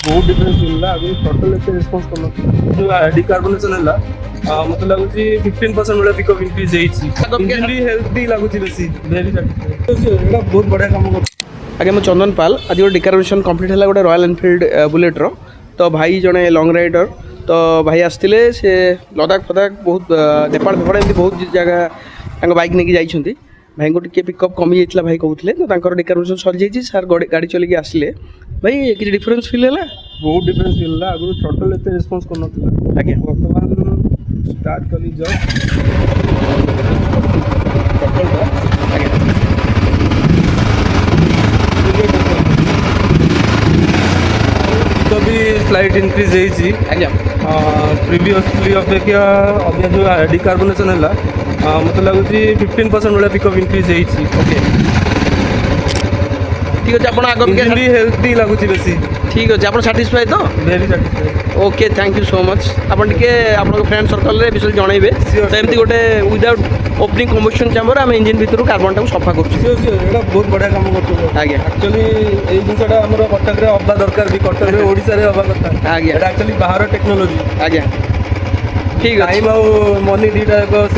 बहुत डिफरेंस मिलला अभी टोटल एते रिस्पांस करना जो डिकार्बोनेशन है मत लगुच 15% वाला पिकअप इंक्रीज इंजन भी हेल्थी लगुच बेसी वेरी एटा बहुत बढ़िया काम कर आगे मैं चंदन पाल आज गोटे डिकार्बोनेशन कंप्लीट है गोटे रॉयल एनफिल्ड बुलेट्र तो भाई जड़े लंग राइडर तो भाई आसते से लदाख फदाख बहुत नेपाल फेपाड़ एमती बहुत जगह बाइक नहीं जाइए भाई को टे पिकअप कमी जाइए भाई कहते तो डिकार्बोनेशन सरी जाइए सार गाड़ी चलिए आसिले भाई किसी डिफरेंस फिल है बहुत डिफरेंस मिलला आगु टोटल एते रिस्पांस करना आगे वर्तमान स्टार्ट कली जस्ट तो भी स्लाइट इंक्रीज होती आज्ञा प्रीवियसली अपेक्षा अभी जो डिकार्बोनेशन है मत लगुच 15% वाला पिकअप इंक्रीज होती ओके ठीक अच्छे आप आगे इंजन भी हेल्थी लगुच बेसी ठीक अच्छे आप साटिस्फाई तो very satisfied okay thank you so much आपन टिके आपन फ्रेंड सर्कल रे विषय जनइबे तो एमती गोटे विदाउट ओपनिंग कम्बशन चैम्बर आम इंजिन भितर कार्बन टाको सफा करूँ एटा बहुत बढ़िया काम कर आज्ञा एक्चुअली ये जिनसा आम कटक हवा दरकार भी कटक ओडिशा रे हवा कथा आज्ञा एक्चुअली बाहर टेक्नोलोजी आज्ञा ठीक टाइम अच्छे आ मनी दीटा